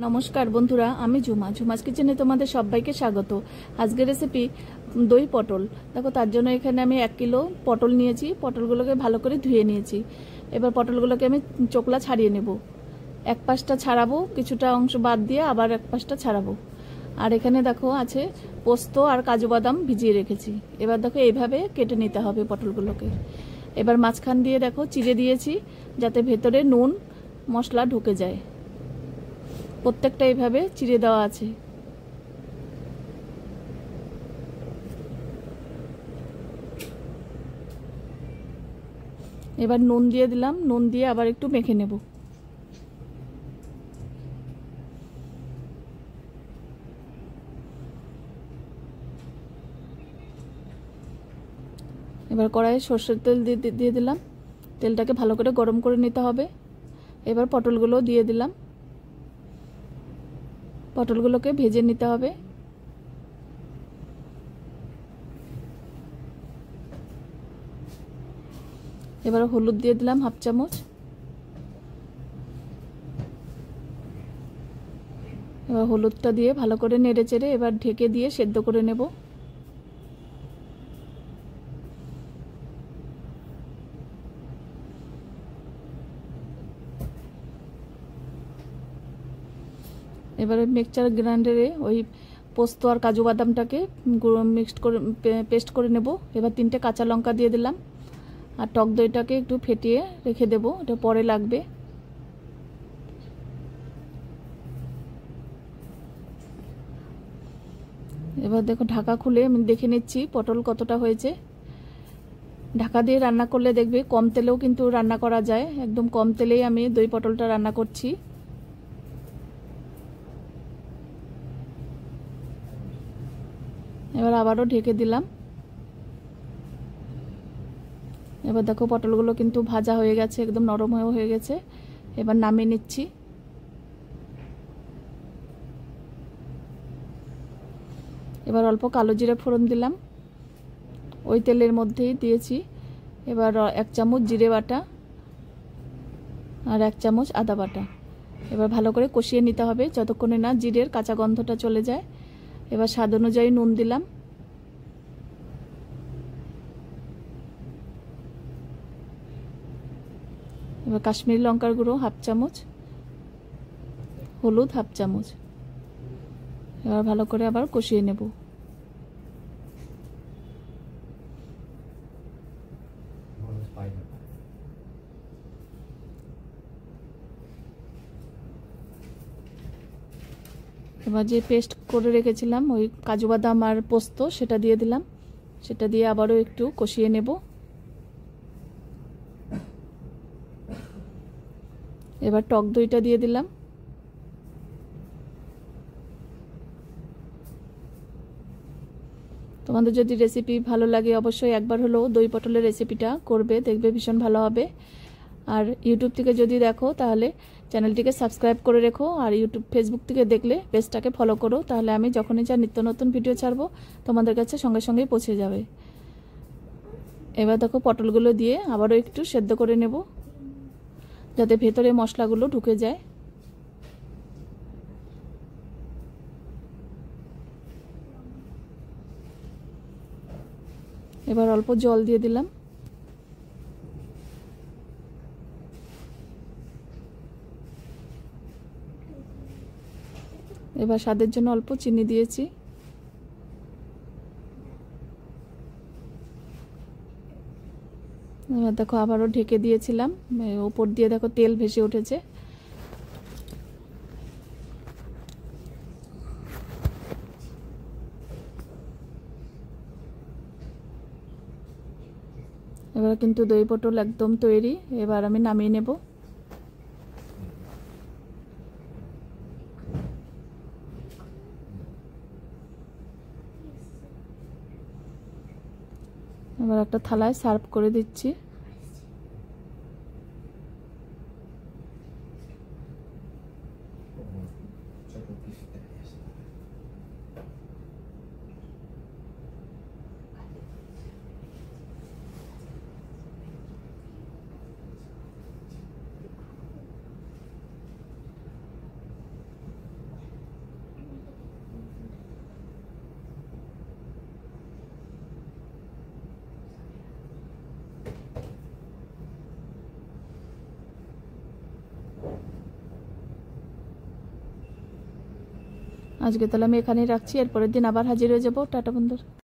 নমস্কার বন্ধুরা, আমি ঝুমাস কিচেনে তোমাদের সবাইকে স্বাগত। আজকের রেসিপি দই পটল। দেখো, তার জন্য এখানে আমি 1 কিলো পটল নিয়েছি। পটলগুলোকে ভালো করে ধুয়ে নিয়েছি। এবার পটলগুলোকে আমি চোকলা ছাড়িয়ে নেব। এক পাশটা ছাড়াবো, কিছুটা অংশ বাদ দিয়ে আবার এক পাশটা ছাড়াবো। আর এখানে দেখো আছে পোস্ত আর কাজু বাদাম ভিজিয়ে রেখেছি। এবার দেখো এইভাবে কেটে নিতে হবে পটলগুলোকে। এবার মাঝখান দিয়ে দেখো চিড়ে দিয়েছি, যাতে ভেতরে নুন মশলা ঢুকে যায়। প্রত্যেকটা এইভাবে চিড়ে দেওয়া আছে। এবার নুন দিয়ে দিলাম, নুন দিয়ে আবার একটু মেখে নেব। এবার কড়াইয়ে সর্ষের তেল দিয়ে দিলাম। তেলটাকে ভালো করে গরম করে নিতে হবে। এবার পটলগুলো দিয়ে দিলাম। পটলগুলোকে ভেজে নিতে হবে। এবার হলুদ দিয়ে দিলাম 1/2 চামচ। এবার হলুদটা দিয়ে ভালো করে নেড়ে চেড়ে এবার ঢেকে দিয়ে সেদ্ধ করে নেব। এবারে মিক্সচার গ্রাইন্ডারে ওই পোস্ত আর কাজু বাদামটাকে মিক্সড করে পেস্ট করে নেব। এবার 3টে কাঁচা লঙ্কা দিয়ে দিলাম। আর টক দইটাকে একটু ফেটিয়ে রেখে দেব, এটা পরে লাগবে। এবার দেখো ঢাকা খুলে আমি দেখে নিচ্ছি পটল কতটা হয়েছে। ঢাকা দিয়ে রান্না করলে দেখবে কম তেলেও কিন্তু রান্না করা যায়। একদম কম তেলেই আমি দই পটলটা রান্না করছি। এবার আবারও ঢেকে দিলাম। এবার দেখো পটলগুলো কিন্তু ভাজা হয়ে গেছে, একদম নরম হয়ে গেছে। এবার নামিয়ে নিচ্ছি। এবার অল্প কালো জিরে ফোড়ন দিলাম, ওই তেলের মধ্যেই দিয়েছি। এবার 1 চামচ জিরে বাটা আর 1 চামচ আদা বাটা। এবার ভালো করে কষিয়ে নিতে হবে যতক্ষণে না জিরের কাঁচা গন্ধটা চলে যায়। এবার স্বাদ অনুযায়ী নুন দিলাম। এবার কাশ্মীরি লঙ্কার গুঁড়ো 1/2 চামচ, হলুদ 1/2 চামচ। এবার ভালো করে আবার কষিয়ে নেব। এবার যে পেস্ট করে রেখেছিলাম ওই কাজু বাদাম আর পোস্ত, সেটা দিয়ে দিলাম। সেটা দিয়ে আবারও একটু কষিয়ে নেব। এবার টক দইটা দিয়ে দিলাম। তোমাদের যদি রেসিপি ভালো লাগে অবশ্যই একবার হলেও দই পটলের রেসিপিটা করবে, দেখবে ভীষণ ভালো হবে। আর ইউটিউব থেকে যদি দেখো তাহলে চ্যানেলটিকে সাবস্ক্রাইব করে রেখো। আর ফেসবুক থেকে দেখলে পেজটাকে ফলো করো, তাহলে আমি যখনই যা নিত্য নতুন ভিডিও ছাড়বো তোমাদের কাছে সঙ্গে সঙ্গেই পৌঁছে যাবে। এবার দেখো পটলগুলো দিয়ে আবারও একটু সেদ্ধ করে নেব, যাতে ভেতরে মশলাগুলো ঢুকে যায়। এবার অল্প জল দিয়ে দিলাম। এবার স্বাদের জন্য অল্প চিনি দিয়েছি। এবার দেখো আবারও ঢেকে দিয়েছিলাম, ওপর দিয়ে দেখো তেল ভেসে উঠেছে। এবার কিন্তু দই পটল একদম তৈরি। এবার আমি নামিয়ে নেব। এবার একটা থালায় সার্ভ করে দিচ্ছি। আজকে তাহলে আমি এখানেই রাখছি, এরপরের দিন আবার হাজির হয়ে যাবো। টাটা বন্ধুরা।